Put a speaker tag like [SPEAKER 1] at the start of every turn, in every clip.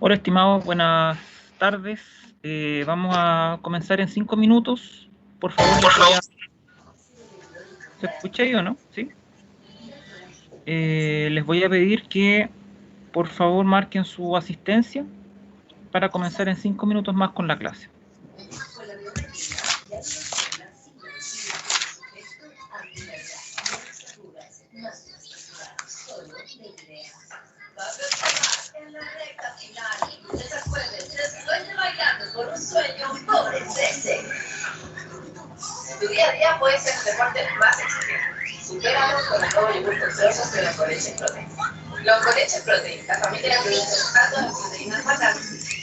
[SPEAKER 1] Hola, estimados, buenas tardes. Vamos a comenzar en 5 minutos. Por favor, ¿se escucha ahí o no? ¿Sí? Les voy a pedir que, por favor, marquen su asistencia para comenzar en 5 minutos más con la clase.
[SPEAKER 2] En la recta final, recuerden, después de bailando por un sueño, pobrecese. Tu día a día puede ser el deporte más exigente. Supéralo con los nuevos yogurts trozos de los Coleche Protein. Los Coleche Protein, la familia de productos altos en proteínas matantes.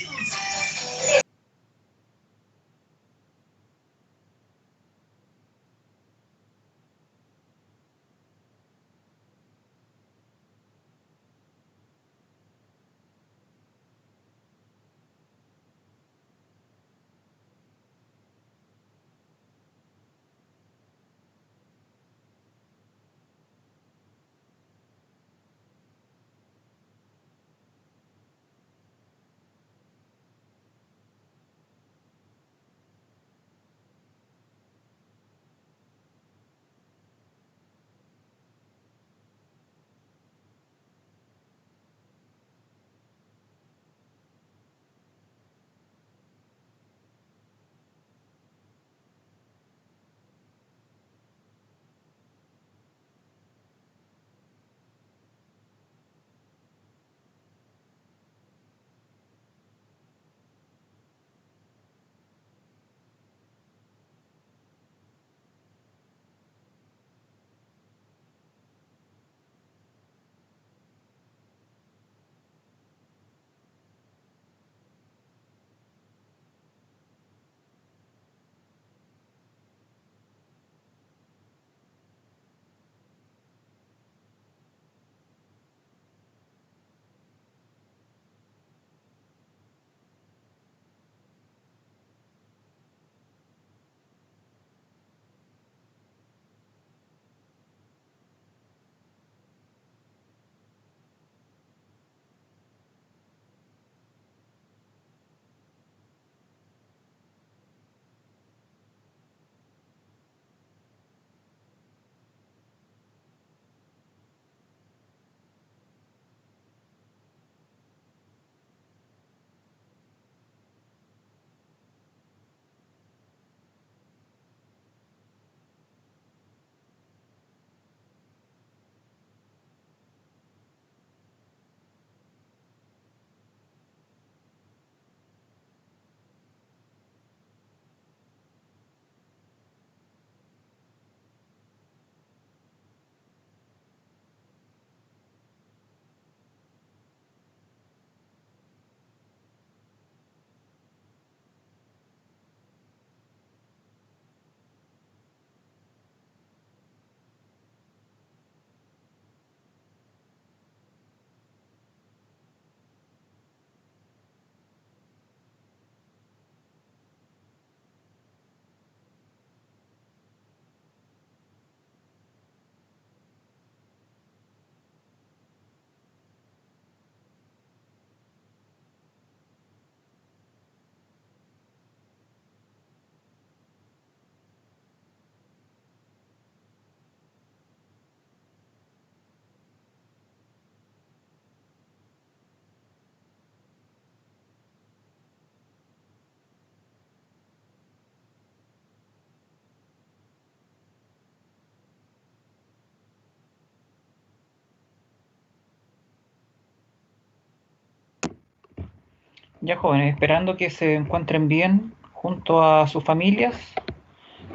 [SPEAKER 1] Ya, jóvenes, esperando que se encuentren bien junto a sus familias,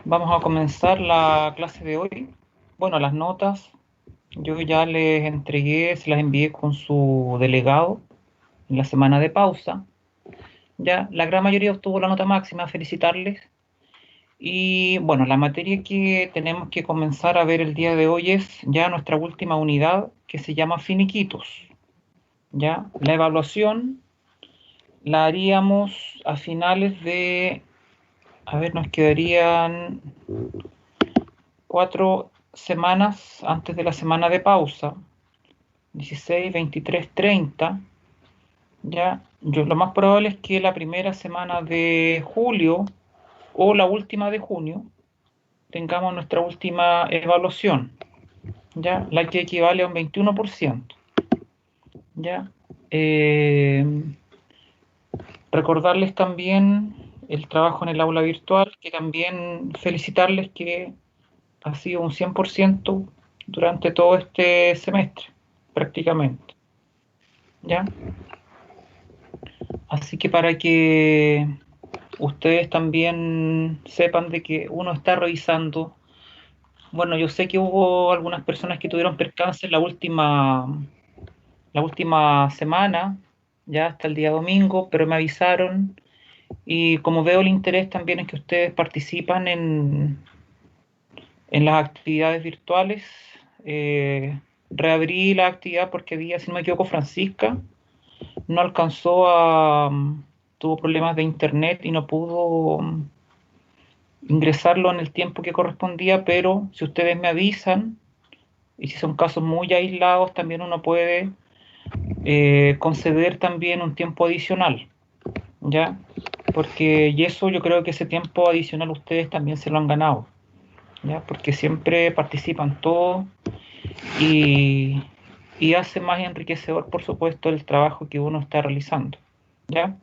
[SPEAKER 1] vamos a comenzar la clase de hoy. Bueno, las notas yo ya les entregué, se las envié con su delegado en la semana de pausa. Ya, la gran mayoría obtuvo la nota máxima, felicitarles. Y bueno, la materia que tenemos que comenzar a ver el día de hoy es ya nuestra última unidad, que se llama finiquitos. Ya, la evaluación la haríamos a finales de, a ver, nos quedarían 4 semanas antes de la semana de pausa, 16, 23, 30. Ya, lo más probable es que la primera semana de julio o la última de junio tengamos nuestra última evaluación, ya, la que equivale a un 21%. Ya, Eh, recordarles también el trabajo en el aula virtual, que también felicitarles que ha sido un 100% durante todo este semestre, prácticamente. ¿Ya? Así que para que ustedes también sepan de que uno está revisando, bueno, yo sé que hubo algunas personas que tuvieron percance la última semana, ya hasta el día domingo, pero me avisaron y como veo el interés también en que ustedes participan en las actividades virtuales, reabrí la actividad porque había, si no me equivoco, Francisca no alcanzó tuvo problemas de internet y no pudo ingresarlo en el tiempo que correspondía, pero si ustedes me avisan, y si son casos muy aislados, también uno puede conceder también un tiempo adicional, ¿ya? Porque, y eso yo creo que ese tiempo adicional ustedes también se lo han ganado, ¿ya? Porque siempre participan todos y, y hace más enriquecedor, por supuesto, el trabajo que uno está realizando, ¿ya?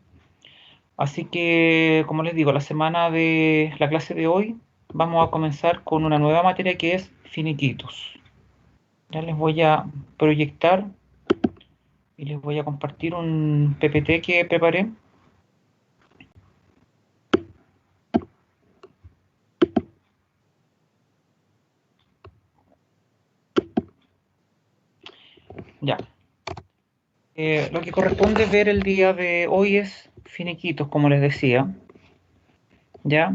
[SPEAKER 1] Así que, como les digo, la clase de hoy vamos a comenzar con una nueva materia que es finiquitos. Ya les voy a proyectar y les voy a compartir un PPT que preparé. Ya. Lo que corresponde ver el día de hoy es finiquitos, como les decía. Ya.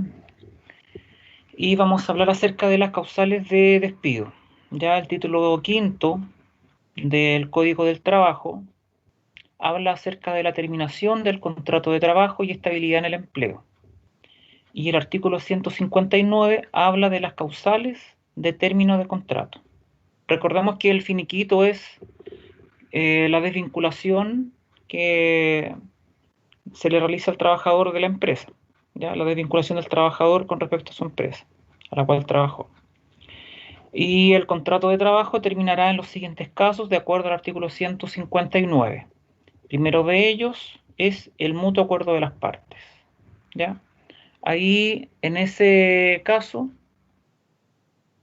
[SPEAKER 1] Y vamos a hablar acerca de las causales de despido. Ya el título quinto del Código del Trabajo habla acerca de la terminación del contrato de trabajo y estabilidad en el empleo. Y el artículo 159 habla de las causales de término de contrato. Recordemos que el finiquito es la desvinculación que se le realiza al trabajador de la empresa, ¿ya? La desvinculación del trabajador con respecto a su empresa, a la cual trabajó. Y el contrato de trabajo terminará en los siguientes casos de acuerdo al artículo 159. Primero de ellos es el mutuo acuerdo de las partes, ¿ya? Ahí, en ese caso,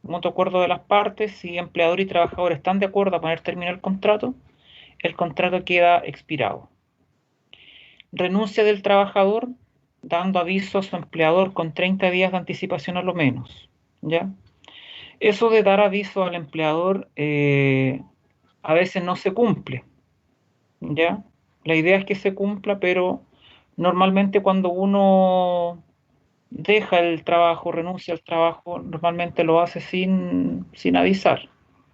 [SPEAKER 1] mutuo acuerdo de las partes, si empleador y trabajador están de acuerdo a poner término al contrato, el contrato queda expirado. Renuncia del trabajador dando aviso a su empleador con 30 días de anticipación a lo menos, ¿ya? Eso de dar aviso al empleador a veces no se cumple, ¿ya? La idea es que se cumpla, pero normalmente cuando uno deja el trabajo, renuncia al trabajo, normalmente lo hace sin avisar,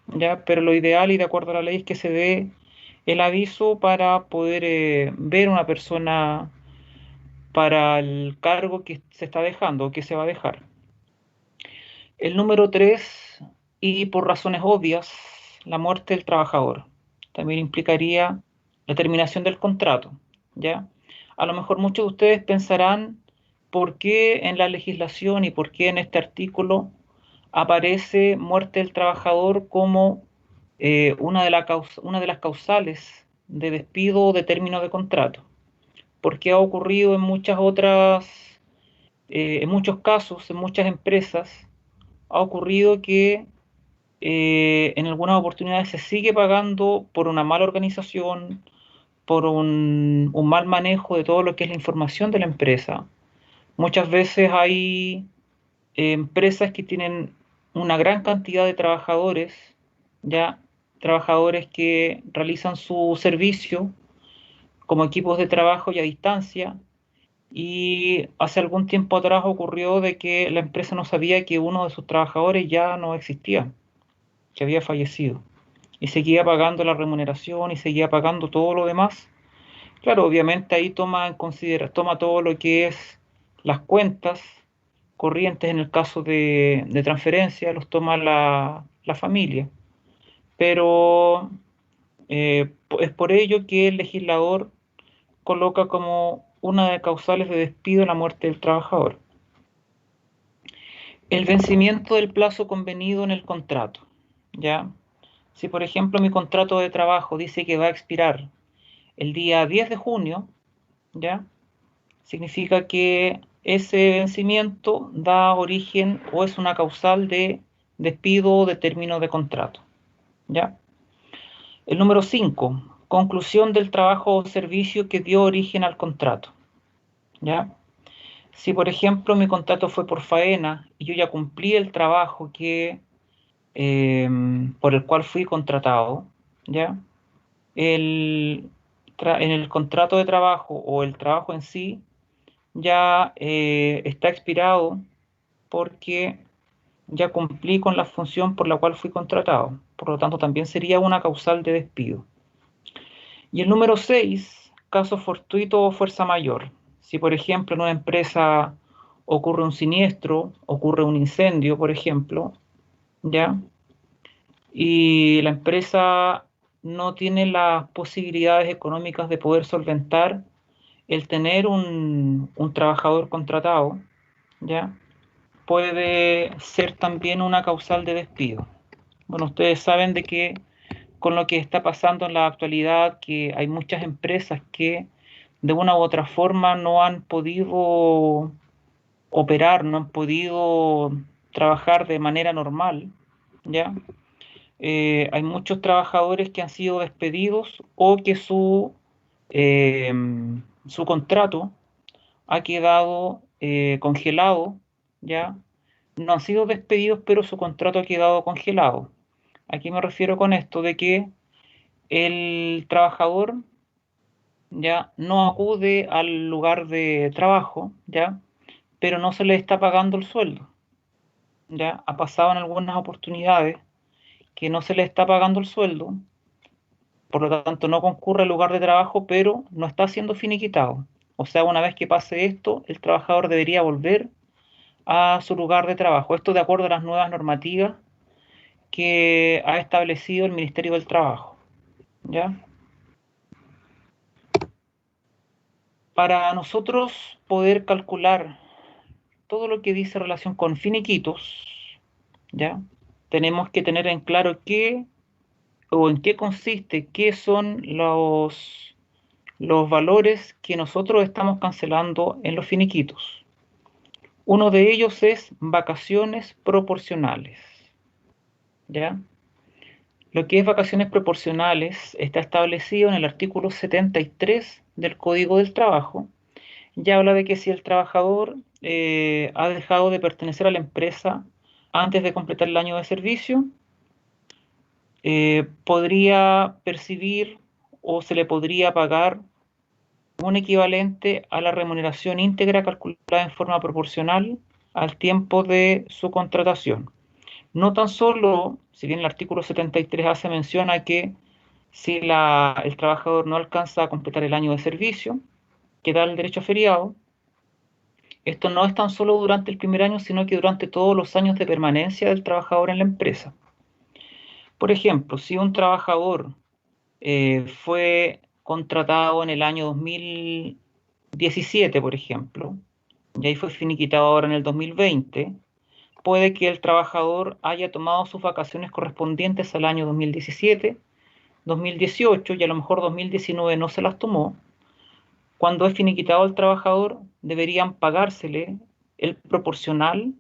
[SPEAKER 1] ¿ya? Pero lo ideal y de acuerdo a la ley es que se dé el aviso para poder ver una persona para el cargo que se está dejando o que se va a dejar. El número 3 y por razones obvias, la muerte del trabajador. También implicaría la terminación del contrato, ¿ya? A lo mejor muchos de ustedes pensarán por qué en la legislación y por qué en este artículo aparece muerte del trabajador como una de las causales de despido o de término de contrato. Porque ha ocurrido en muchas otras, en muchos casos, en muchas empresas, ha ocurrido que en algunas oportunidades se sigue pagando por una mala organización, por un mal manejo de todo lo que es la información de la empresa. Muchas veces hay empresas que tienen una gran cantidad de trabajadores, ya trabajadores que realizan su servicio como equipos de trabajo y a distancia, y hace algún tiempo atrás ocurrió de que la empresa no sabía que uno de sus trabajadores ya no existía, que había fallecido, y seguía pagando la remuneración y seguía pagando todo lo demás. Claro, obviamente ahí toma todo lo que es las cuentas corrientes en el caso de transferencia, los toma la familia. Pero es por ello que el legislador coloca como una de causales de despido la muerte del trabajador. El vencimiento del plazo convenido en el contrato, ¿ya? Si, por ejemplo, mi contrato de trabajo dice que va a expirar el día 10 de junio, ¿ya? Significa que ese vencimiento da origen o es una causal de despido o de término de contrato, ¿ya? El número 5, conclusión del trabajo o servicio que dio origen al contrato, ¿ya? Si, por ejemplo, mi contrato fue por faena y yo ya cumplí el trabajo por el cual fui contratado, ¿ya? En el contrato de trabajo o el trabajo en sí ya está expirado porque ya cumplí con la función por la cual fui contratado. Por lo tanto, también sería una causal de despido. Y el número 6, caso fortuito o fuerza mayor. Si, por ejemplo, en una empresa ocurre un siniestro, ocurre un incendio, por ejemplo, ¿ya? Y la empresa no tiene las posibilidades económicas de poder solventar el tener un trabajador contratado, ¿ya? Puede ser también una causal de despido. Bueno, ustedes saben de que con lo que está pasando en la actualidad, que hay muchas empresas que de una u otra forma no han podido operar, no han podido trabajar de manera normal, ¿ya? Hay muchos trabajadores que han sido despedidos o que eh, su contrato ha quedado congelado, ¿ya? No han sido despedidos, pero su contrato ha quedado congelado. ¿A qué me refiero con esto? De que el trabajador ya no acude al lugar de trabajo, ¿ya? Pero no se le está pagando el sueldo, ¿ya? Ha pasado en algunas oportunidades que no se le está pagando el sueldo, por lo tanto no concurre al lugar de trabajo, pero no está siendo finiquitado. O sea, una vez que pase esto, el trabajador debería volver a su lugar de trabajo. Esto de acuerdo a las nuevas normativas que ha establecido el Ministerio del Trabajo, ¿ya? Para nosotros poder calcular todo lo que dice relación con finiquitos, ¿ya? Tenemos que tener en claro qué o en qué consiste, qué son los valores que nosotros estamos cancelando en los finiquitos. Uno de ellos es vacaciones proporcionales, ¿ya? Lo que es vacaciones proporcionales está establecido en el artículo 73 del Código del Trabajo. Ya habla de que si el trabajador ha dejado de pertenecer a la empresa antes de completar el año de servicio, podría percibir o se le podría pagar un equivalente a la remuneración íntegra calculada en forma proporcional al tiempo de su contratación. No tan solo, si bien el artículo 73 hace mención a que si el trabajador no alcanza a completar el año de servicio, que da el derecho a feriado, esto no es tan solo durante el primer año, sino que durante todos los años de permanencia del trabajador en la empresa. Por ejemplo, si un trabajador fue contratado en el año 2017, por ejemplo, y ahí fue finiquitado ahora en el 2020, puede que el trabajador haya tomado sus vacaciones correspondientes al año 2017, 2018 y a lo mejor 2019 no se las tomó. Cuando es finiquitado el trabajador, deberían pagársele el proporcional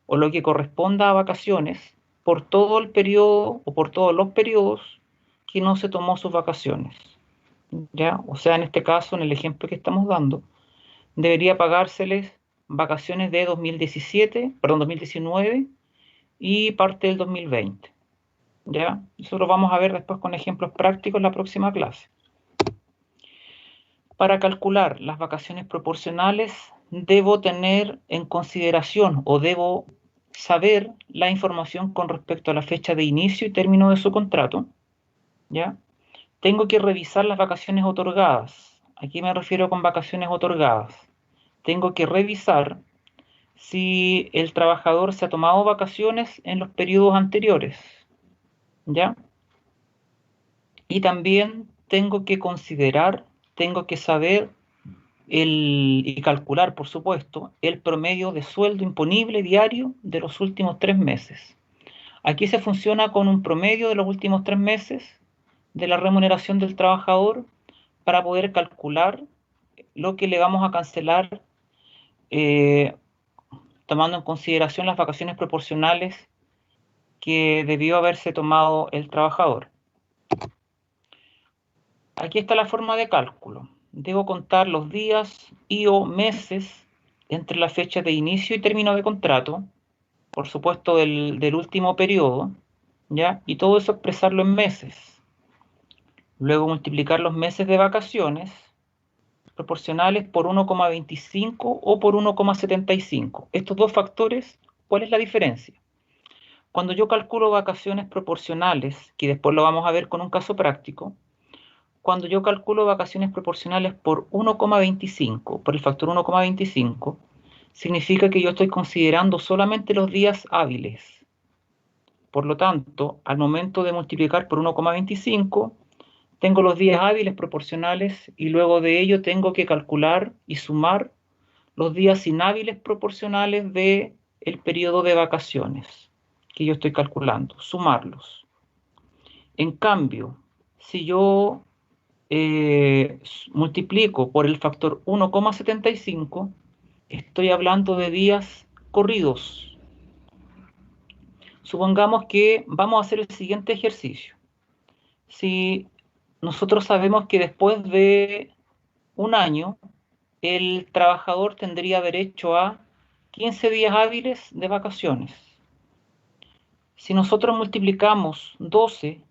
[SPEAKER 1] o lo que corresponda a vacaciones por todo el periodo o por todos los periodos que no se tomó sus vacaciones, ¿ya? O sea, en este caso, en el ejemplo que estamos dando, debería pagárseles vacaciones de 2019 y parte del 2020, ¿ya? Eso lo vamos a ver después con ejemplos prácticos en la próxima clase. Para calcular las vacaciones proporcionales, debo tener en consideración o debo saber la información con respecto a la fecha de inicio y término de su contrato, ¿ya? Tengo que revisar las vacaciones otorgadas. Aquí me refiero con vacaciones otorgadas. Tengo que revisar si el trabajador se ha tomado vacaciones en los periodos anteriores, ¿ya? Y también tengo que considerar tengo que saber y calcular, por supuesto, el promedio de sueldo imponible diario de los últimos 3 meses. Aquí se funciona con un promedio de los últimos 3 meses de la remuneración del trabajador para poder calcular lo que le vamos a cancelar, tomando en consideración las vacaciones proporcionales que debió haberse tomado el trabajador. Aquí está la forma de cálculo. Debo contar los días y o meses entre la fecha de inicio y término de contrato, por supuesto del último periodo, ¿ya? Y todo eso expresarlo en meses. Luego multiplicar los meses de vacaciones proporcionales por 1,25 o por 1,75. Estos dos factores, ¿cuál es la diferencia? Cuando yo calculo vacaciones proporcionales, que después lo vamos a ver con un caso práctico, cuando yo calculo vacaciones proporcionales por 1,25, por el factor 1,25, significa que yo estoy considerando solamente los días hábiles. Por lo tanto, al momento de multiplicar por 1,25, tengo los días hábiles proporcionales y luego de ello tengo que calcular y sumar los días inhábiles proporcionales del periodo de vacaciones que yo estoy calculando, sumarlos. En cambio, si yo multiplico por el factor 1,75, estoy hablando de días corridos. Supongamos que vamos a hacer el siguiente ejercicio. Si nosotros sabemos que después de un año, el trabajador tendría derecho a 15 días hábiles de vacaciones. Si nosotros multiplicamos 12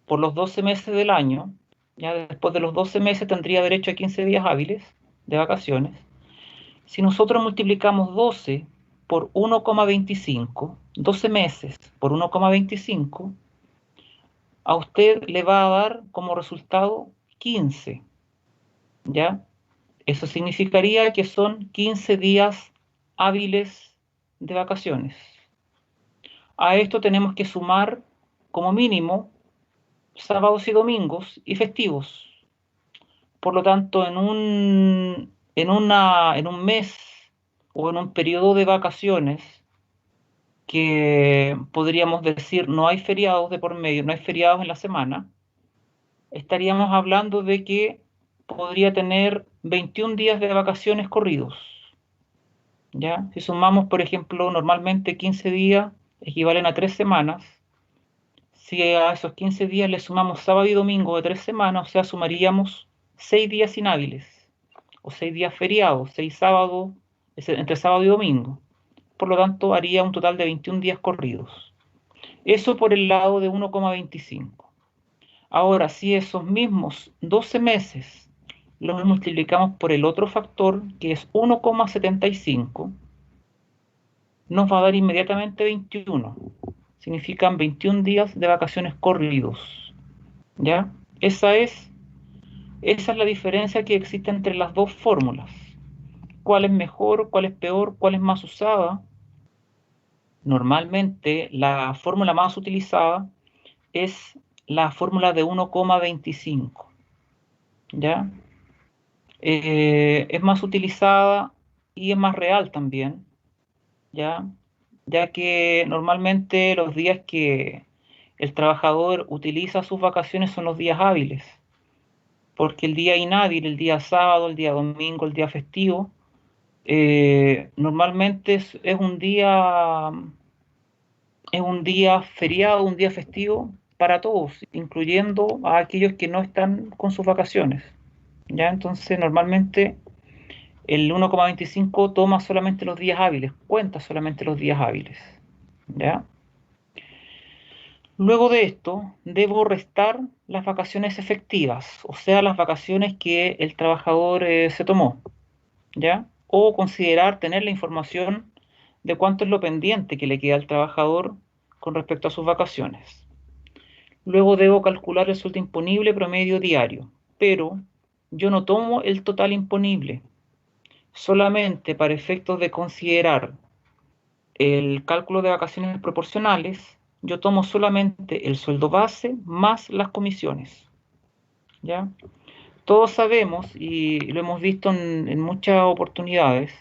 [SPEAKER 1] por los 12 meses del año, ya después de los 12 meses tendría derecho a 15 días hábiles de vacaciones. Si nosotros multiplicamos 12 por 1,25, 12 meses por 1,25, a usted le va a dar como resultado 15, ¿ya? Eso significaría que son 15 días hábiles de vacaciones. A esto tenemos que sumar como mínimo sábados y domingos y festivos. Por lo tanto, en un mes o en un periodo de vacaciones que podríamos decir no hay feriados de por medio, no hay feriados en la semana, estaríamos hablando de que podría tener 21 días de vacaciones corridos. ¿Ya? Si sumamos, por ejemplo, normalmente 15 días equivalen a 3 semanas. Si a esos 15 días le sumamos sábado y domingo de 3 semanas, o sea, sumaríamos 6 días inhábiles, o 6 días feriados, 6 sábados, entre sábado y domingo. Por lo tanto, haría un total de 21 días corridos. Eso por el lado de 1,25. Ahora, si esos mismos 12 meses los multiplicamos por el otro factor, que es 1,75, nos va a dar inmediatamente 21. Significan 21 días de vacaciones corridos. ¿Ya? Esa es la diferencia que existe entre las dos fórmulas. ¿Cuál es mejor? ¿Cuál es peor? ¿Cuál es más usada? Normalmente la fórmula más utilizada es la fórmula de 1,25. ¿Ya? Es más utilizada y es más real también, ¿ya? Ya que normalmente los días que el trabajador utiliza sus vacaciones son los días hábiles, porque el día inhábil, el día sábado, el día domingo, el día festivo, normalmente es un día feriado, un día festivo para todos, incluyendo a aquellos que no están con sus vacaciones. ¿Ya? Entonces, normalmente el 1,25 toma solamente los días hábiles, cuenta solamente los días hábiles. ¿Ya? Luego de esto, debo restar las vacaciones efectivas, o sea, las vacaciones que el trabajador se tomó. ¿Ya? O considerar tener la información de cuánto es lo pendiente que le queda al trabajador con respecto a sus vacaciones. Luego debo calcular el sueldo imponible promedio diario, pero yo no tomo el total imponible. Solamente para efectos de considerar el cálculo de vacaciones proporcionales, yo tomo solamente el sueldo base más las comisiones. ¿Ya? Todos sabemos, y lo hemos visto en muchas oportunidades,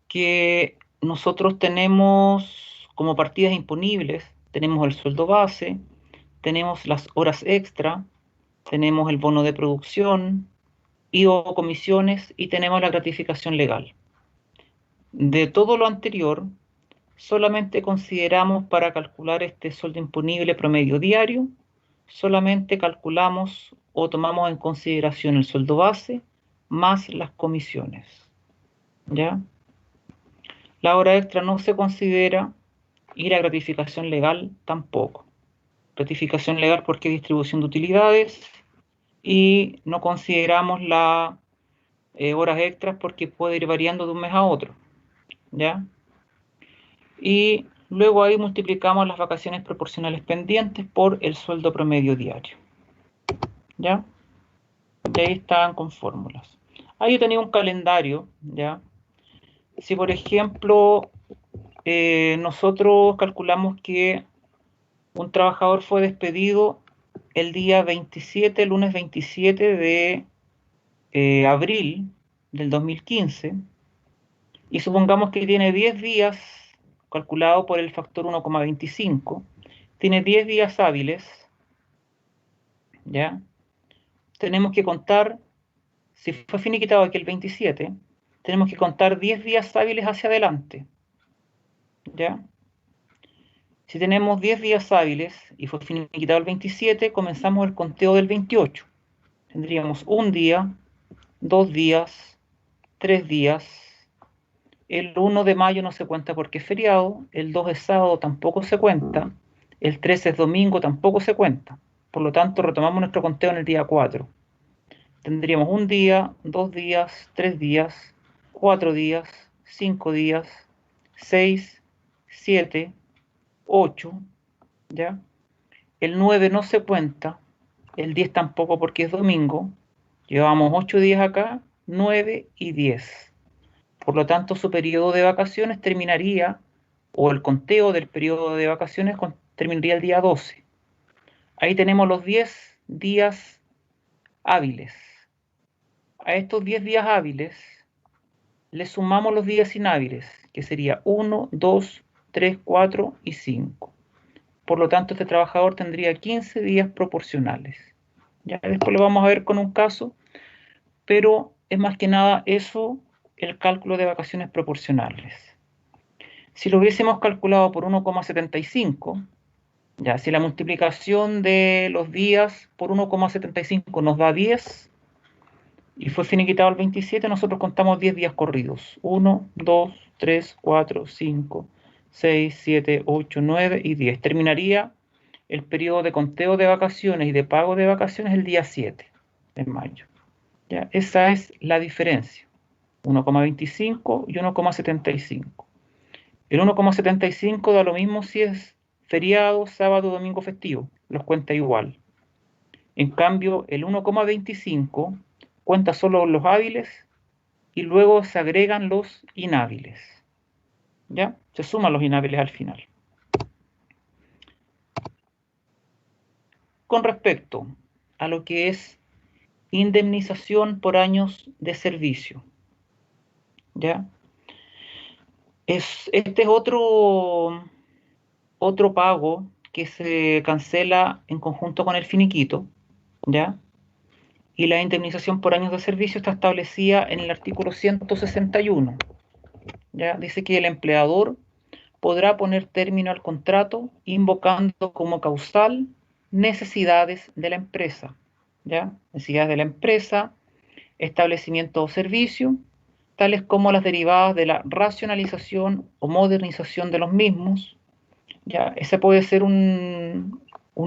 [SPEAKER 1] que nosotros tenemos como partidas imponibles, tenemos el sueldo base, tenemos las horas extra, tenemos el bono de producción y o comisiones y tenemos la gratificación legal. De todo lo anterior, solamente consideramos para calcular este sueldo imponible promedio diario, solamente calculamos o tomamos en consideración el sueldo base más las comisiones. ¿Ya? La hora extra no se considera y la gratificación legal tampoco. Gratificación legal porque es distribución de utilidades y no consideramos las horas extras porque puede ir variando de un mes a otro. ¿Ya? Y luego ahí multiplicamos las vacaciones proporcionales pendientes por el sueldo promedio diario. ¿Ya? Y ahí están con fórmulas. Ahí yo tenía un calendario, ¿ya? Si por ejemplo nosotros calculamos que un trabajador fue despedido el día 27, lunes 27 de abril del 2015, y supongamos que tiene 10 días, calculado por el factor 1,25, tiene 10 días hábiles, ¿ya? Tenemos que contar, si fue finiquitado aquí el 27, tenemos que contar 10 días hábiles hacia adelante, ¿ya? Si tenemos 10 días hábiles y fue finiquitado el 27, comenzamos el conteo del 28. Tendríamos un día, 2 días, 3 días. El 1 de mayo no se cuenta porque es feriado, el 2 es sábado, tampoco se cuenta, el 3 es domingo, tampoco se cuenta. Por lo tanto, retomamos nuestro conteo en el día 4. Tendríamos un día, 2 días, 3 días, 4 días, 5 días, 6, 7, 8, ¿ya? El 9 no se cuenta, el 10 tampoco porque es domingo. Llevamos 8 días acá, 9 y 10. Por lo tanto, su periodo de vacaciones terminaría, o el conteo del periodo de vacaciones terminaría el día 12. Ahí tenemos los 10 días hábiles. A estos 10 días hábiles le sumamos los días inhábiles, que sería 1, 2, 3, 4 y 5. Por lo tanto, este trabajador tendría 15 días proporcionales. Ya después lo vamos a ver con un caso, pero es más que nada eso, el cálculo de vacaciones proporcionales. Si lo hubiésemos calculado por 1,75, ya si la multiplicación de los días por 1,75 nos da 10 y fue finiquitado el 27, nosotros contamos 10 días corridos. 1, 2, 3, 4, 5, 6, 7, 8, 9 y 10. Terminaría el periodo de conteo de vacaciones y de pago de vacaciones el día 7 de mayo. ¿Ya? Esa es la diferencia. 1,25 y 1,75. El 1,75 da lo mismo si es feriado, sábado, domingo festivo. Los cuenta igual. En cambio, el 1,25 cuenta solo los hábiles y luego se agregan los inhábiles. ¿Ya? Se suman los inhábiles al final. Con respecto a lo que es indemnización por años de servicio, ¿ya? Este es otro pago que se cancela en conjunto con el finiquito, ¿ya? Y la indemnización por años de servicio está establecida en el artículo 161, ¿ya? Dice que el empleador podrá poner término al contrato invocando como causal necesidades de la empresa, ¿ya? Necesidades de la empresa, establecimiento o servicio, tales como las derivadas de la racionalización o modernización de los mismos. Ya, ese puede ser un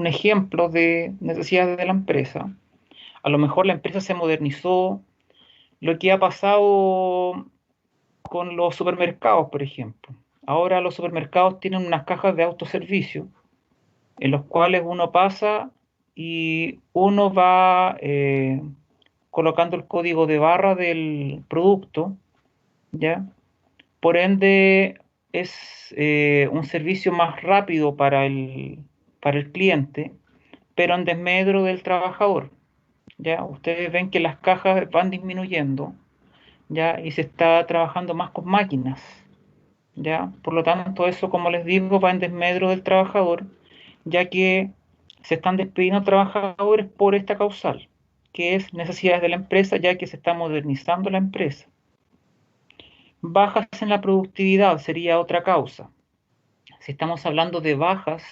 [SPEAKER 1] ejemplo de necesidades de la empresa. A lo mejor la empresa se modernizó, lo que ha pasado con los supermercados, por ejemplo. Ahora los supermercados tienen unas cajas de autoservicio en los cuales uno pasa y uno va colocando el código de barra del producto, ¿ya? Por ende, es un servicio más rápido para el cliente, pero en desmedro del trabajador. ¿ya? Ustedes ven que las cajas van disminuyendo, ¿ya? Y se está trabajando más con máquinas, ¿ya? Por lo tanto, eso, como les digo, va en desmedro del trabajador, ya que se están despidiendo trabajadores por esta causal, que es necesidades de la empresa, ya que se está modernizando la empresa. Bajas en la productividad sería otra causa. Si estamos hablando de bajas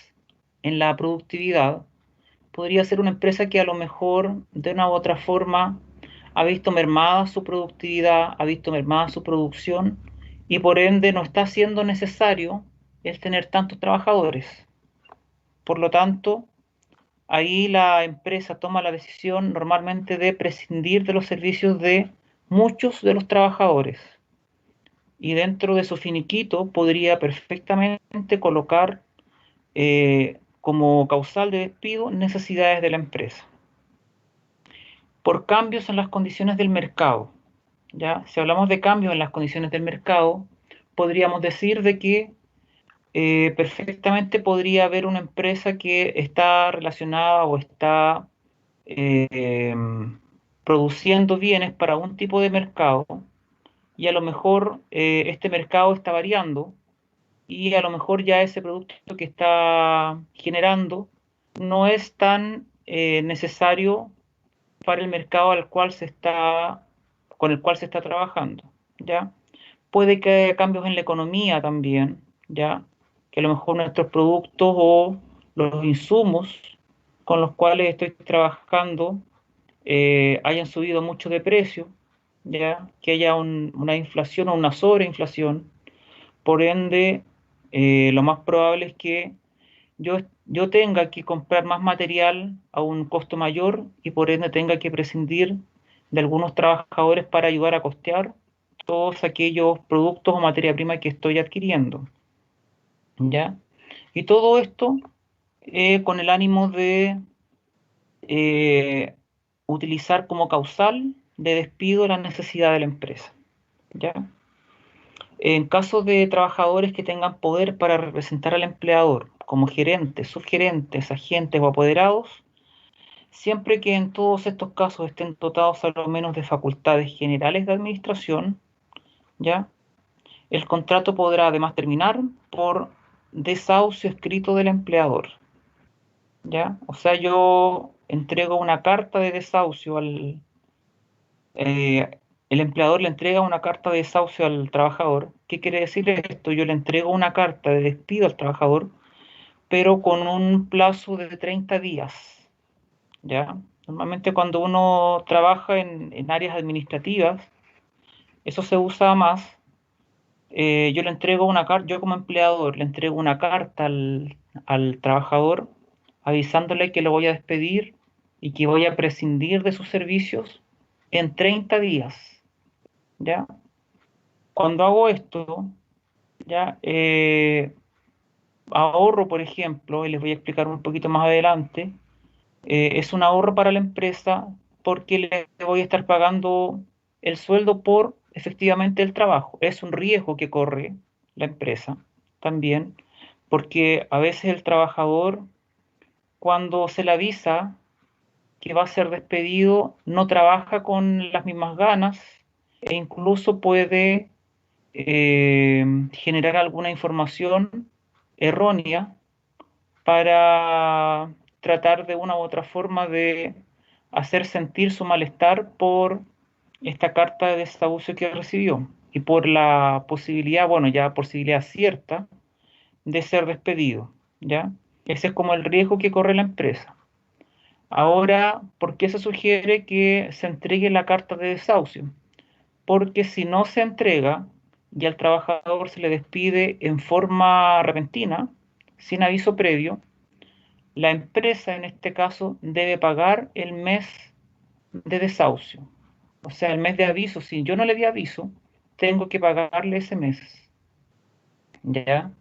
[SPEAKER 1] en la productividad, podría ser una empresa que a lo mejor de una u otra forma ha visto mermada su productividad, ha visto mermada su producción y por ende no está siendo necesario el tener tantos trabajadores. Por lo tanto, ahí la empresa toma la decisión normalmente de prescindir de los servicios de muchos de los trabajadores y dentro de su finiquito podría perfectamente colocar como causal de despido necesidades de la empresa. Por cambios en las condiciones del mercado. ¿Ya? Si hablamos de cambios en las condiciones del mercado, podríamos decir de que perfectamente podría haber una empresa que está relacionada o está eh, produciendo bienes para un tipo de mercado y a lo mejor este mercado está variando y a lo mejor ya ese producto que está generando no es tan necesario para el mercado al cual se está, con el cual se está trabajando, ¿ya? Puede que haya cambios en la economía también, ¿ya? Que a lo mejor nuestros productos o los insumos con los cuales estoy trabajando hayan subido mucho de precio, ¿ya? Que haya una inflación o una sobreinflación, por ende, lo más probable es que yo tenga que comprar más material a un costo mayor y por ende tenga que prescindir de algunos trabajadores para ayudar a costear todos aquellos productos o materia prima que estoy adquiriendo, ¿ya? Y todo esto con el ánimo de eh, utilizar como causal de despido la necesidad de la empresa, ¿ya? En caso de trabajadores que tengan poder para representar al empleador, como gerentes, subgerentes, agentes o apoderados, siempre que en todos estos casos estén dotados a lo menos de facultades generales de administración, ¿ya? El contrato podrá además terminar por desahucio escrito del empleador, ¿ya? O sea, yo entrego una carta de desahucio eh, el empleador le entrega una carta de desahucio al trabajador. ¿Qué quiere decir esto? Yo le entrego una carta de despido al trabajador, pero con un plazo de 30 días, ¿ya? Normalmente cuando uno trabaja en áreas administrativas, eso se usa más. Yo le entrego una carta, yo como empleador le entrego una carta al trabajador avisándole que lo voy a despedir y que voy a prescindir de sus servicios en 30 días, ¿ya? Cuando hago esto, ya ahorro, por ejemplo, y les voy a explicar un poquito más adelante, es un ahorro para la empresa porque le voy a estar pagando el sueldo por efectivamente el trabajo. Es un riesgo que corre la empresa también, porque a veces el trabajador, cuando se le avisa que va a ser despedido, no trabaja con las mismas ganas e incluso puede generar alguna información errónea para tratar de una u otra forma de hacer sentir su malestar por esta carta de desahucio que recibió y por la posibilidad, bueno, ya posibilidad cierta de ser despedido, ¿ya? Ese es como el riesgo que corre la empresa. Ahora, ¿por qué se sugiere que se entregue la carta de desahucio? Porque si no se entrega y al trabajador se le despide en forma repentina, sin aviso previo, la empresa en este caso debe pagar el mes de desahucio. O sea, el mes de aviso, si yo no le di aviso, tengo que pagarle ese mes. ¿Ya?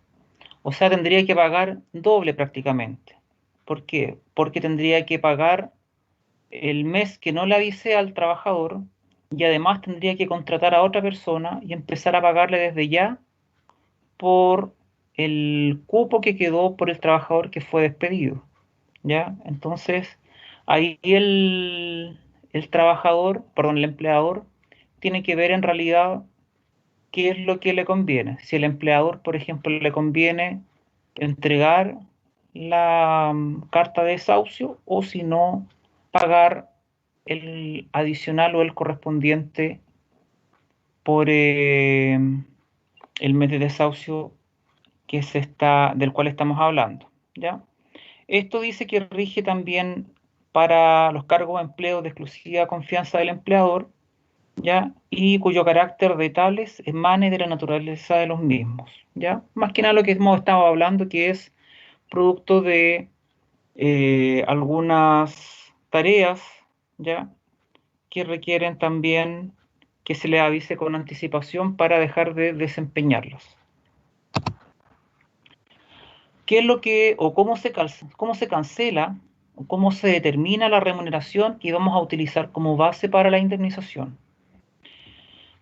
[SPEAKER 1] O sea, tendría que pagar doble prácticamente. ¿Por qué? Porque tendría que pagar el mes que no le avisé al trabajador y además tendría que contratar a otra persona y empezar a pagarle desde ya por el cupo que quedó por el trabajador que fue despedido. ¿Ya? Entonces, ahí el trabajador, perdón, el empleador, tiene que ver en realidad qué es lo que le conviene. Si el empleador, por ejemplo, le conviene entregar la carta de desahucio o si no, pagar el adicional o el correspondiente por el mes de desahucio del cual estamos hablando, ¿ya? Esto dice que rige también para los cargos de empleo de exclusiva confianza del empleador, ¿ya? Y cuyo carácter de tales emane de la naturaleza de los mismos, ¿ya? Más que nada lo que hemos estado hablando, que es producto de algunas tareas, ¿ya? Que requieren también que se les avise con anticipación para dejar de desempeñarlas. ¿Qué es lo que, o cómo se cancela, o cómo se determina la remuneración que vamos a utilizar como base para la indemnización?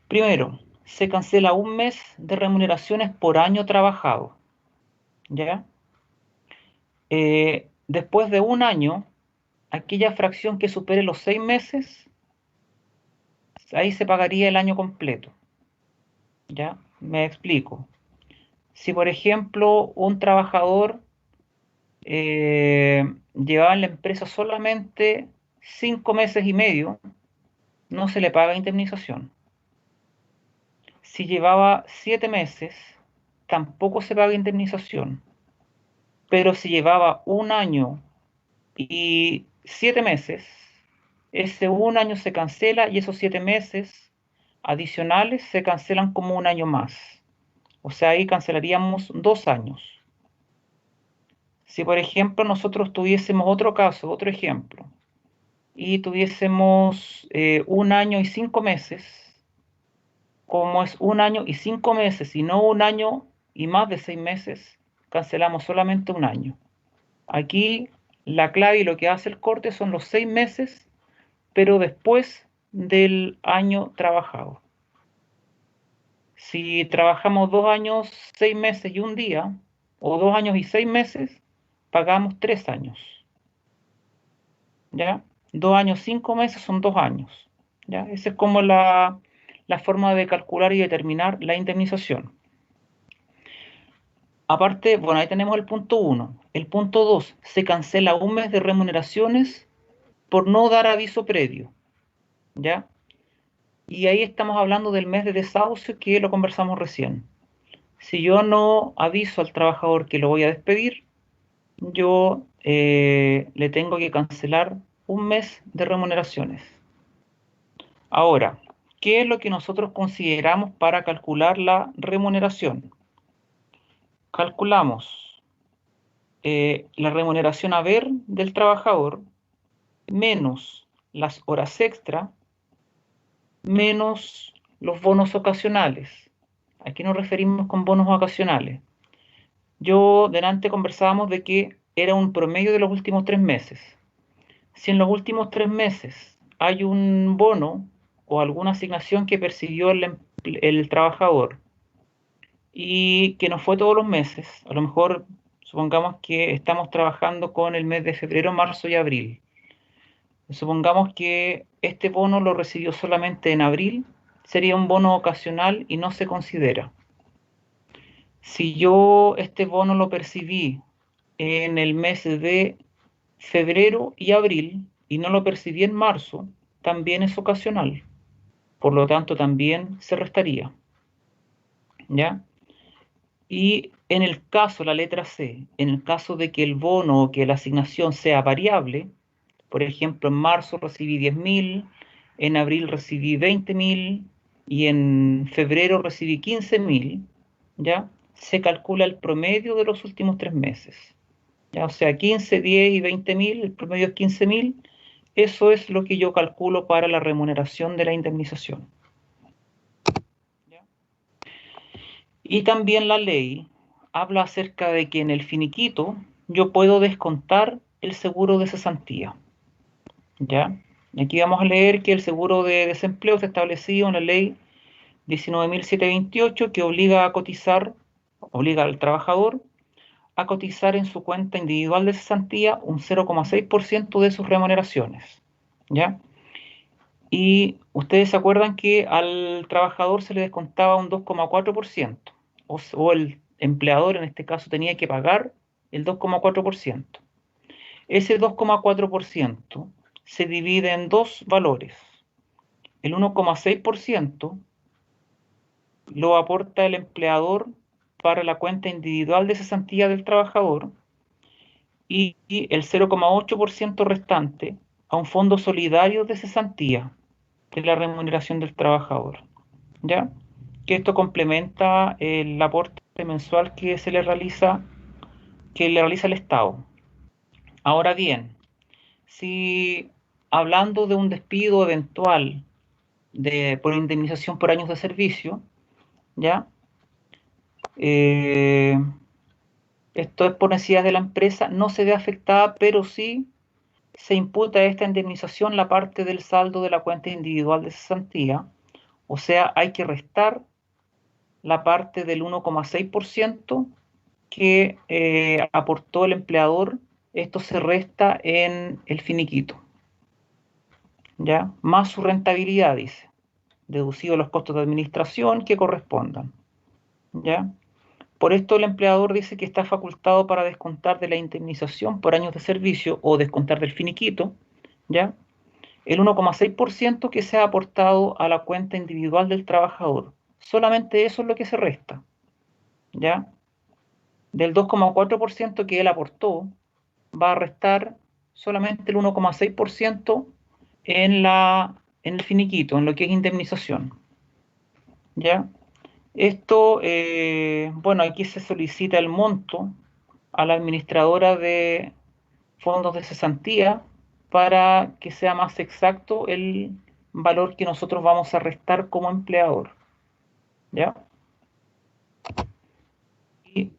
[SPEAKER 1] Primero, se cancela un mes de remuneraciones por año trabajado, ¿ya? Después de un año, aquella fracción que supere los 6 meses, ahí se pagaría el año completo, ¿ya? Me explico. Si, por ejemplo, un trabajador llevaba en la empresa solamente 5 meses y medio, no se le paga indemnización. Si llevaba 7 meses, tampoco se paga indemnización. Pero si llevaba un año y 7 meses, ese un año se cancela y esos 7 meses adicionales se cancelan como un año más. O sea, ahí cancelaríamos 2 años. Si, por ejemplo, nosotros tuviésemos otro caso, otro ejemplo, y tuviésemos un año y 5 meses, como es un año y 5 meses y no un año y más de 6 meses, cancelamos solamente un año. Aquí la clave y lo que hace el corte son los 6 meses, pero después del año trabajado. Si trabajamos 2 años, 6 meses y un día, o 2 años y 6 meses, pagamos 3 años. ¿Ya? 2 años, 5 meses son 2 años. ¿Ya? Esa es como la forma de calcular y determinar la indemnización. Aparte, bueno, ahí tenemos el punto 1. El punto 2, se cancela un mes de remuneraciones por no dar aviso previo. ¿Ya? Y ahí estamos hablando del mes de desahucio que lo conversamos recién. Si yo no aviso al trabajador que lo voy a despedir, yo le tengo que cancelar un mes de remuneraciones. Ahora, ¿qué es lo que nosotros consideramos para calcular la remuneración? Calculamos la remuneración haber del trabajador menos las horas extra menos los bonos ocasionales. ¿A qué nos referimos con bonos ocasionales? Yo delante conversábamos de que era un promedio de los últimos 3 meses. Si en los últimos 3 meses hay un bono o alguna asignación que percibió el trabajador y que no fue todos los meses, a lo mejor supongamos que estamos trabajando con el mes de febrero, marzo y abril. Supongamos que este bono lo recibió solamente en abril, sería un bono ocasional y no se considera. Si yo este bono lo percibí en el mes de febrero y abril y no lo percibí en marzo, también es ocasional. Por lo tanto, también se restaría. ¿Ya? Y en el caso, la letra C, en el caso de que el bono o que la asignación sea variable, por ejemplo, en marzo recibí 10.000, en abril recibí 20.000 y en febrero recibí 15.000, ¿ya? Se calcula el promedio de los últimos 3 meses. ¿Ya? O sea, 15, 10 y 20.000, el promedio es 15.000. Eso es lo que yo calculo para la remuneración de la indemnización. ¿Ya? Y también la ley habla acerca de que en el finiquito yo puedo descontar el seguro de cesantía. ¿Ya? Y aquí vamos a leer que el seguro de desempleo está establecido en la ley 19.728 que obliga al trabajador a cotizar en su cuenta individual de cesantía un 0,6% de sus remuneraciones. ¿Ya? Y ustedes se acuerdan que al trabajador se le descontaba un 2,4%, o el empleador en este caso tenía que pagar el 2,4%. Ese 2,4% se divide en dos valores. El 1,6% lo aporta el empleador para la cuenta individual de cesantía del trabajador y el 0,8% restante a un fondo solidario de cesantía de la remuneración del trabajador. ¿Ya? Que esto complementa el aporte mensual que le realiza el Estado. Ahora bien, si hablando de un despido eventual por indemnización por años de servicio, ¿ya? Eh, Esto es por necesidades de la empresa, no se ve afectada, pero sí se imputa a esta indemnización la parte del saldo de la cuenta individual de cesantía, o sea, hay que restar la parte del 1,6% que aportó el empleador, esto se resta en el finiquito, ¿ya? Más su rentabilidad, dice, deducido los costos de administración que correspondan, ¿ya? Por esto el empleador dice que está facultado para descontar de la indemnización por años de servicio o descontar del finiquito, ¿ya? El 1,6% que se ha aportado a la cuenta individual del trabajador. Solamente eso es lo que se resta, ¿ya? Del 2,4% que él aportó, va a restar solamente el 1,6% en el finiquito, en lo que es indemnización, ¿ya? Esto, bueno, aquí se solicita el monto a la administradora de fondos de cesantía para que sea más exacto el valor que nosotros vamos a restar como empleador, ¿ya? Y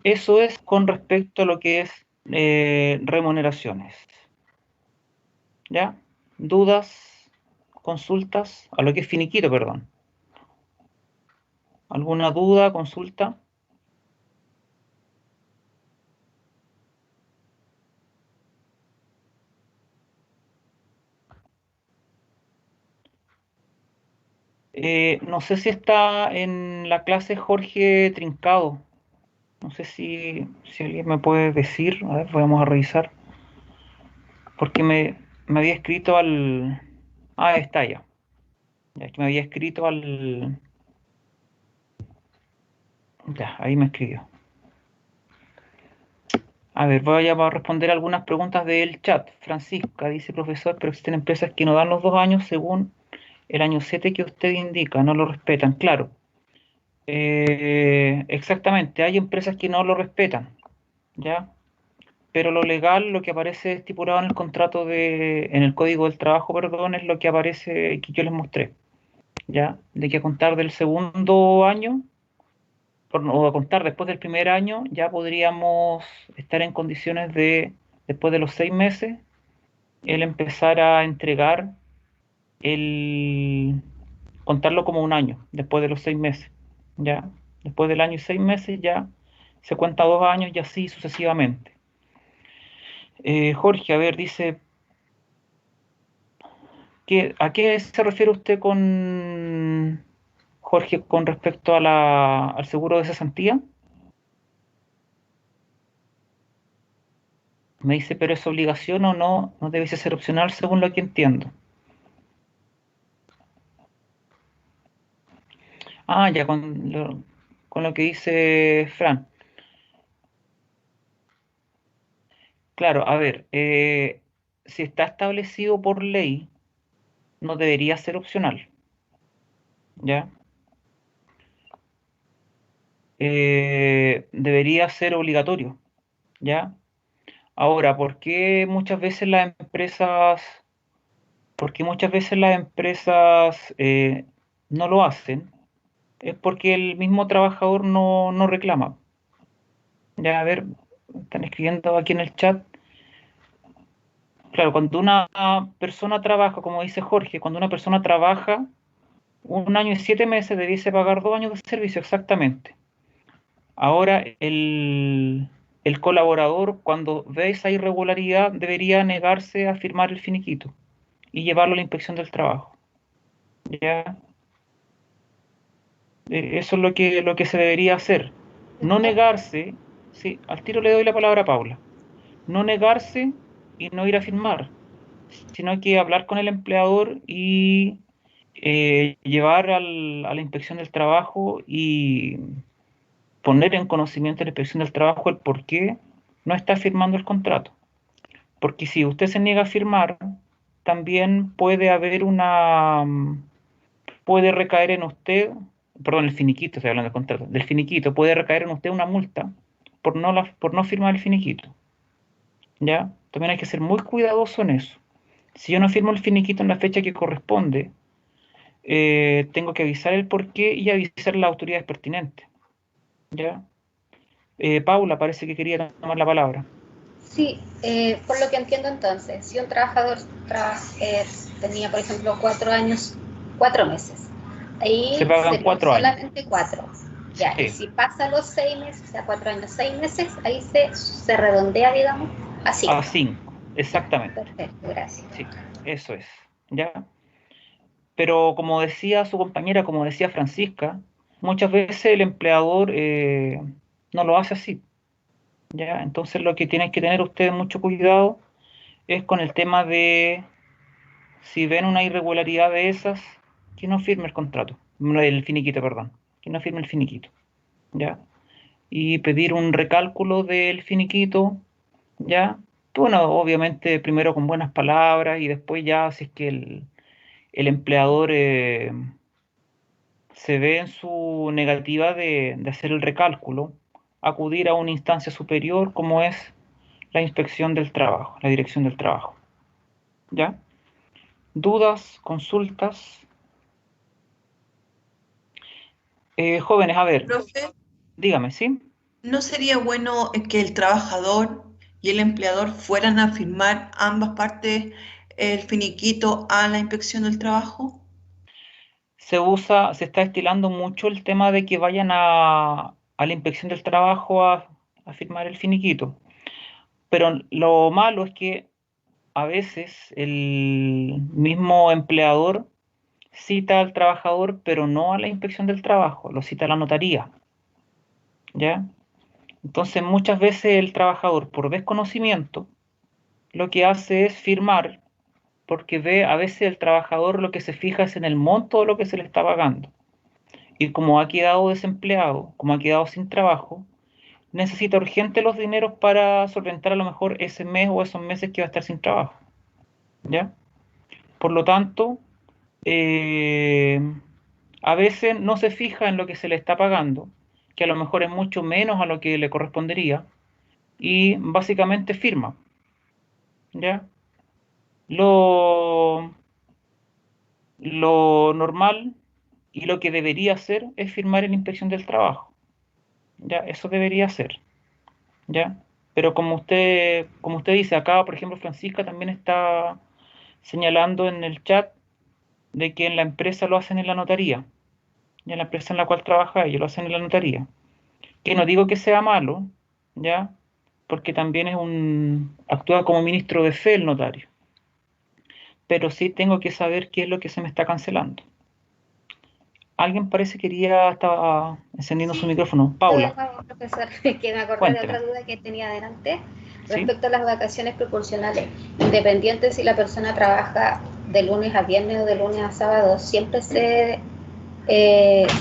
[SPEAKER 1] eso es con respecto a lo que es remuneraciones, ¿ya? ¿Dudas, consultas? A lo que es finiquito, perdón. ¿Alguna duda, consulta? No sé si está en la clase Jorge Trincado. No sé si alguien me puede decir. A ver, vamos a revisar. Porque me había escrito al... Ah, está ya. Ya que me había escrito al... Ya, ahí me escribió. A ver, voy a responder algunas preguntas del chat. Francisca dice, profesor, pero existen empresas que no dan los 2 años según el año 7 que usted indica, no lo respetan. Claro, exactamente, hay empresas que no lo respetan, ¿ya? Pero lo legal, lo que aparece estipulado en el contrato en el código del trabajo, perdón, es lo que aparece que yo les mostré, ¿ya? De que a contar del segundo año, o a contar después del primer año, ya podríamos estar en condiciones de, después de los 6 meses, el empezar a entregar el contarlo como un año, después de los 6 meses, ¿ya? Después del año y 6 meses ya se cuenta 2 años y así sucesivamente. Jorge, a ver, dice, ¿a qué se refiere usted con, Jorge, con respecto a al seguro de cesantía? Me dice, pero ¿es obligación o no? No debe ser opcional según lo que entiendo. Ah, ya, con lo que dice Fran. Claro, a ver, si está establecido por ley, no debería ser opcional, ¿ya? Debería ser obligatorio, ¿ya? Ahora, por qué muchas veces las empresas no lo hacen? Es porque el mismo trabajador no reclama. Ya, a ver, están escribiendo aquí en el chat. Claro, cuando una persona trabaja, como dice Jorge, cuando una persona trabaja 1 año y 7 meses, debiese pagar 2 años de servicio, exactamente. Ahora, el colaborador, cuando ve esa irregularidad, debería negarse a firmar el finiquito. y llevarlo a la inspección del trabajo. ¿Ya? Eso es lo que se debería hacer. No negarse, sí, al tiro le doy la palabra a Paula, no negarse y no ir a firmar, sino que hablar con el empleador y llevar a la inspección del trabajo y poner en conocimiento de la inspección del trabajo el por qué no está firmando el contrato. Porque si usted se niega a firmar, también puede haber puede recaer en usted, perdón, el finiquito, estoy hablando del contrato, del finiquito, puede recaer en usted una multa por no firmar el finiquito. ¿Ya? También hay que ser muy cuidadoso en eso. Si yo no firmo el finiquito en la fecha que corresponde, tengo que avisar el porqué y avisar a las autoridades pertinentes. ¿Ya? Paula parece que quería tomar la palabra.
[SPEAKER 3] Sí, por lo que entiendo entonces, si un trabajador tenía, por ejemplo, 4 años, 4 meses,
[SPEAKER 1] Se
[SPEAKER 3] ahí
[SPEAKER 1] pagan
[SPEAKER 3] serían
[SPEAKER 1] 4 años.
[SPEAKER 3] solamente 4. Ya, y
[SPEAKER 1] Sí,
[SPEAKER 3] si pasa los 6 meses, o sea, 4 años, 6 meses, ahí se redondea, digamos, a
[SPEAKER 1] a
[SPEAKER 3] 5.
[SPEAKER 1] 5,
[SPEAKER 3] Ya,
[SPEAKER 1] exactamente.
[SPEAKER 3] perfecto, gracias.
[SPEAKER 1] Sí, eso es. ¿Ya? Pero como decía su compañera, como decía Francisca, muchas veces el empleador no lo hace así. ¿Ya? Entonces lo que tienen que tener ustedes mucho cuidado es con el tema de si ven una irregularidad de esas, que no firme el contrato, no, el finiquito, perdón, que no firme el finiquito, ¿ya? Y pedir un recálculo del finiquito, ¿ya? Bueno, obviamente primero con buenas palabras y después ya si es que el empleador se ve en su negativa de hacer el recálculo, acudir a una instancia superior como es la inspección del trabajo, la dirección del trabajo, ¿ya? ¿Dudas, consultas? Jóvenes, a ver,
[SPEAKER 4] Profe,
[SPEAKER 1] dígame, ¿sí?
[SPEAKER 4] ¿no sería bueno que el trabajador y el empleador fueran a firmar ambas partes el finiquito a la inspección del trabajo?
[SPEAKER 1] Se está estilando mucho el tema de que vayan a la inspección del trabajo a firmar el finiquito. Pero lo malo es que a veces el mismo empleador cita al trabajador, pero no a la inspección del trabajo, lo cita a la notaría, ¿ya? Entonces muchas veces el trabajador, por desconocimiento, lo que hace es firmar, porque ve a veces el trabajador lo que se fija es en el monto de lo que se le está pagando. Y como ha quedado desempleado, como ha quedado sin trabajo, necesita urgente los dineros para solventar a lo mejor ese mes o esos meses que va a estar sin trabajo. ¿Ya? Por lo tanto, eh, a veces no se fija en lo que se le está pagando, que a lo mejor es mucho menos a lo que le correspondería, y básicamente firma. ¿Ya? Lo, lo normal y lo que debería hacer es firmar en la inspección del trabajo. ¿Ya? Eso debería ser. ¿Ya? Pero como usted dice acá, por ejemplo, Francisca también está señalando en el chat de que en la empresa lo hacen en la notaría, y en la empresa en la cual trabaja ellos lo hacen en la notaría. Que no digo que sea malo, ¿ya? Porque también actúa como ministro de fe el notario. Pero sí tengo que saber qué es lo que se me está cancelando. Alguien parece que estaba encendiendo su
[SPEAKER 3] Sí,
[SPEAKER 1] micrófono.
[SPEAKER 3] yo de
[SPEAKER 1] Paula,
[SPEAKER 3] nuevo, profesor, que me acordé de
[SPEAKER 1] cuénteme.
[SPEAKER 3] otra duda que tenía adelante
[SPEAKER 1] ¿Sí?
[SPEAKER 3] respecto a las vacaciones proporcionales. Independiente si la persona trabaja de lunes a viernes o de lunes a sábado, siempre se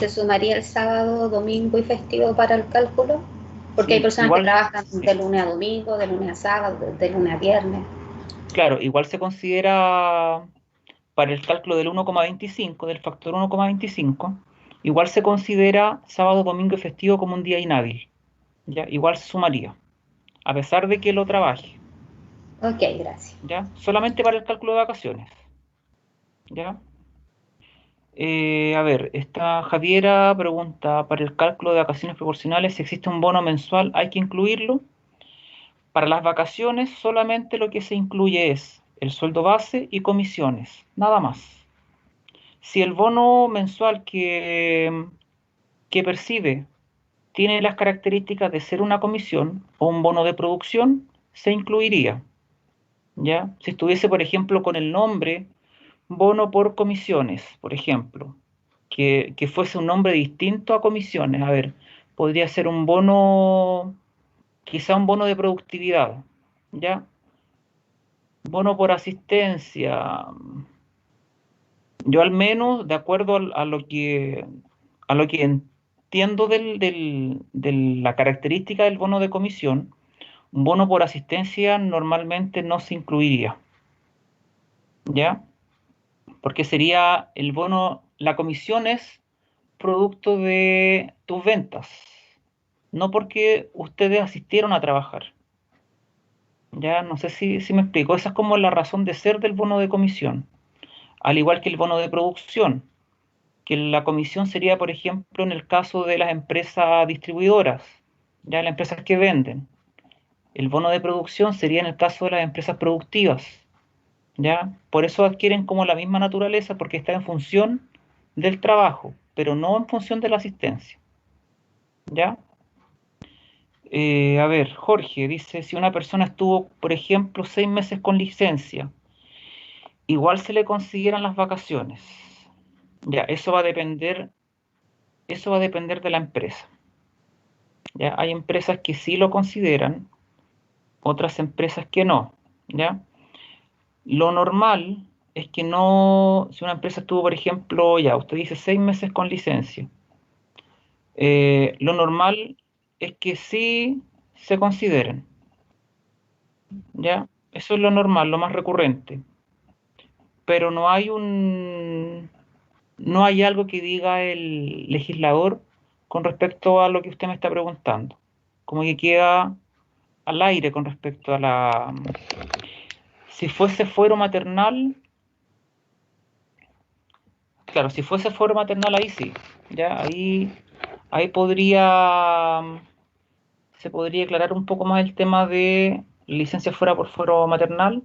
[SPEAKER 3] sumaría el sábado, domingo y festivo para el cálculo, porque hay
[SPEAKER 1] Sí,
[SPEAKER 3] personas que
[SPEAKER 1] igual,
[SPEAKER 3] trabajan de
[SPEAKER 1] sí.
[SPEAKER 3] lunes a domingo, de lunes a sábado, de lunes a viernes.
[SPEAKER 1] Claro, igual se considera para el cálculo del 1,25, del factor 1,25, igual se considera sábado, domingo y festivo como un día inhábil, ¿ya? Igual se sumaría, a pesar de que lo trabaje,
[SPEAKER 3] Ok, gracias.
[SPEAKER 1] ¿ya? Solamente para el cálculo de vacaciones, ¿ya? A ver, esta Javiera pregunta, para el cálculo de vacaciones proporcionales, si existe un bono mensual, ¿hay que incluirlo? Para las vacaciones solamente lo que se incluye es el sueldo base y comisiones, nada más. Si el bono mensual que percibe tiene las características de ser una comisión o un bono de producción, se incluiría, ¿ya? Si estuviese, por ejemplo, con el nombre bono por comisiones, por ejemplo, que fuese un nombre distinto a comisiones. A ver, podría ser un bono, quizá un bono de productividad, ¿ya? Bono por asistencia. Yo al menos, de acuerdo a lo que entiendo de la característica del bono de comisión, un bono por asistencia normalmente no se incluiría, ¿ya? Porque sería el bono, la comisión es producto de tus ventas, no porque ustedes asistieron a trabajar. Ya no sé si me explico. Esa es como la razón de ser del bono de comisión, al igual que el bono de producción, que la comisión sería, por ejemplo, en el caso de las empresas distribuidoras, ya las empresas que venden. El bono de producción sería en el caso de las empresas productivas, ¿ya? Por eso adquieren como la misma naturaleza, porque está en función del trabajo, pero no en función de la asistencia, ¿ya? A ver, Jorge dice, si una persona estuvo, por ejemplo, 6 meses con licencia, igual se le consiguieran las vacaciones. Ya, eso va a depender de la empresa. Ya, hay empresas que sí lo consideran, otras empresas que no, ¿ya? Lo normal es que no, si una empresa estuvo, por ejemplo, ya, usted dice 6 meses con licencia, lo normal es que sí se consideren, ¿ya? Eso es lo normal, lo más recurrente, pero no hay algo que diga el legislador con respecto a lo que usted me está preguntando, como que queda al aire con respecto a si fuese fuero maternal. Claro, si fuese fuero maternal ahí sí, ya ahí se podría aclarar un poco más el tema de licencia fuera por fuero maternal.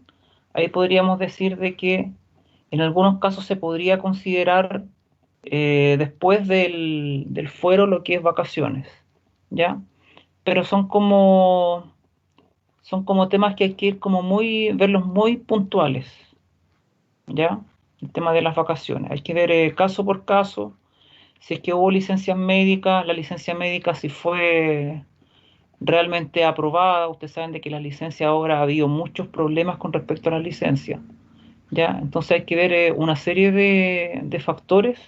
[SPEAKER 1] Ahí podríamos decir de que en algunos casos se podría considerar después del fuero lo que es vacaciones, ¿ya? Pero son como temas que hay que ir como verlos muy puntuales, ¿ya? El tema de las vacaciones. Hay que ver caso por caso. Si es que hubo licencias médicas, la licencia médica si fue realmente aprobada. Ustedes saben de que las licencias ahora ha habido muchos problemas con respecto a las licencias, ¿ya? Entonces hay que ver una serie de factores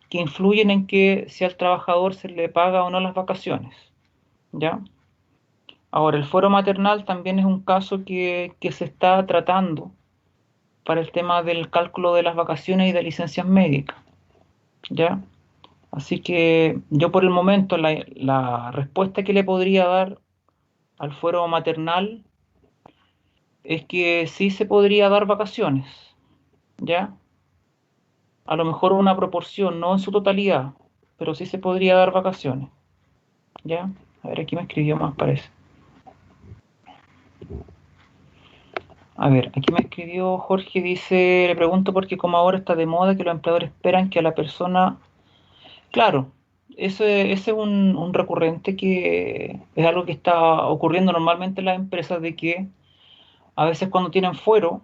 [SPEAKER 1] que influyen en que si al trabajador se le paga o no las vacaciones, ¿ya? Ahora, el fuero maternal también es un caso que se está tratando para el tema del cálculo de las vacaciones y de licencias médicas, ¿ya? Así que yo por el momento la respuesta que le podría dar al fuero maternal es que sí se podría dar vacaciones, ¿ya? A lo mejor una proporción, no en su totalidad, pero sí se podría dar vacaciones, ¿ya? A ver, aquí me escribió más, parece. A ver, aquí me escribió Jorge, dice, le pregunto porque como ahora está de moda que los empleadores esperan que a la persona. Claro, ese es un recurrente que es algo que está ocurriendo normalmente en las empresas, de que a veces cuando tienen fuero,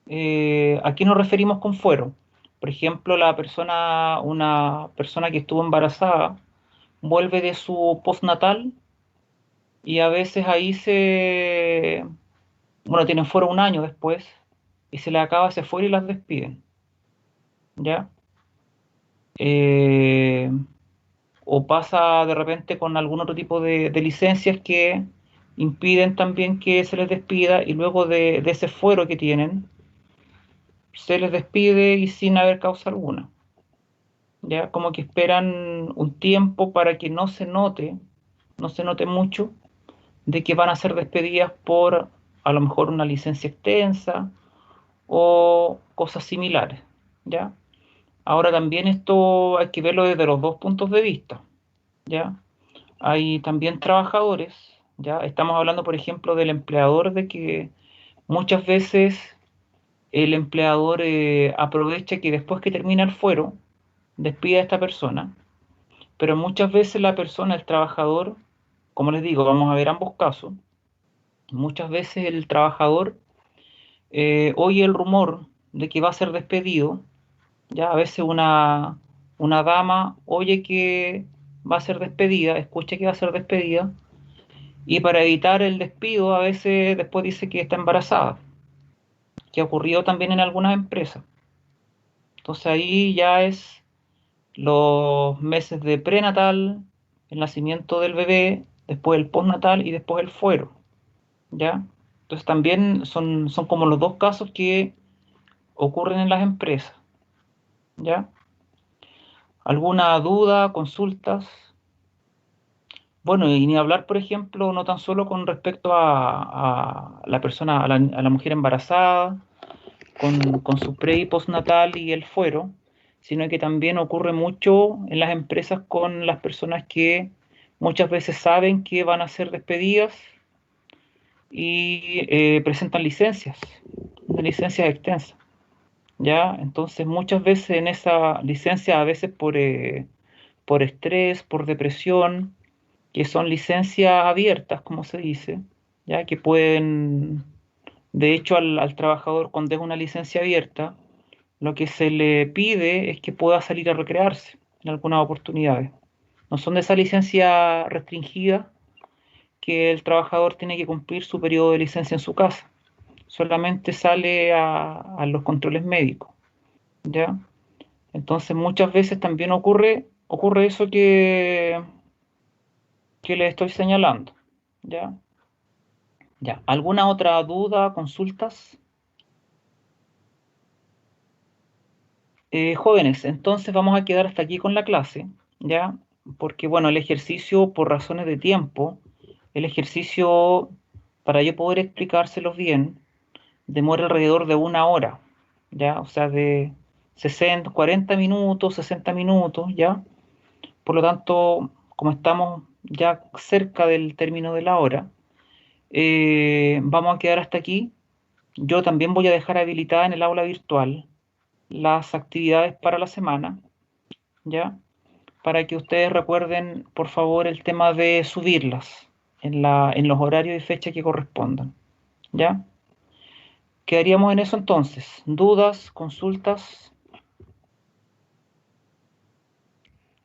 [SPEAKER 1] ¿a qué nos referimos con fuero? Por ejemplo, una persona que estuvo embarazada vuelve de su postnatal y a veces bueno, tienen fuero un año después y se les acaba ese fuero y las despiden, ¿ya? Eh, o pasa de repente con algún otro tipo de licencias que impiden también que se les despida y luego de ese fuero que tienen, se les despide y sin haber causa alguna. Ya como que esperan un tiempo para que no se note mucho de que van a ser despedidas por a lo mejor una licencia extensa o cosas similares, ¿ya? Ahora también esto hay que verlo desde los dos puntos de vista, ¿ya? Hay también trabajadores, ¿ya? Estamos hablando, por ejemplo, del empleador, de que muchas veces el empleador aprovecha que después que termina el fuero, despide a esta persona, pero muchas veces la persona, el trabajador, como les digo, vamos a ver ambos casos, muchas veces el trabajador oye el rumor de que va a ser despedido. Ya a veces una dama oye que va a ser despedida, escucha que va a ser despedida, y para evitar el despido a veces después dice que está embarazada, que ha ocurrido también en algunas empresas. Entonces ahí ya es los meses de prenatal, el nacimiento del bebé, después el postnatal y después el fuero, ¿ya? Entonces también son como los dos casos que ocurren en las empresas, ¿ya? ¿Alguna duda, consultas? Bueno, y ni hablar, por ejemplo, no tan solo con respecto a la persona, a la mujer embarazada, con su pre y postnatal y el fuero, sino que también ocurre mucho en las empresas con las personas que muchas veces saben que van a ser despedidas y presentan licencias, una licencia extensa, ¿ya? Entonces muchas veces en esa licencia, a veces por estrés, por depresión, que son licencias abiertas, como se dice, ya que pueden, de hecho, al trabajador cuando es una licencia abierta, lo que se le pide es que pueda salir a recrearse en algunas oportunidades. No son de esa licencia restringida que el trabajador tiene que cumplir su periodo de licencia en su casa. Solamente sale a los controles médicos, ¿ya? Entonces muchas veces también ocurre eso que les estoy señalando, ¿ya? Ya. ¿Alguna otra duda, consultas? Jóvenes, entonces vamos a quedar hasta aquí con la clase, ¿ya? Porque, bueno, el ejercicio, por razones de tiempo, el ejercicio, para yo poder explicárselos bien, demora alrededor de 1 hora, ¿ya? O sea, de 60, 40 minutos, 60 minutos, ¿ya? Por lo tanto, como estamos ya cerca del término de la hora, vamos a quedar hasta aquí. Yo también voy a dejar habilitada en el aula virtual las actividades para la semana, ¿ya? Para que ustedes recuerden, por favor, el tema de subirlas en los horarios y fechas que correspondan, ¿ya? Quedaríamos en eso entonces. ¿Dudas, consultas?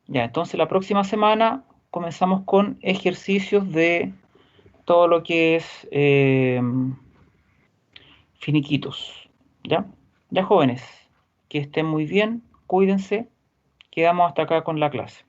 [SPEAKER 1] Ya, entonces la próxima semana comenzamos con ejercicios de todo lo que es finiquitos, ¿ya? Ya, jóvenes, que estén muy bien, cuídense, quedamos hasta acá con la clase.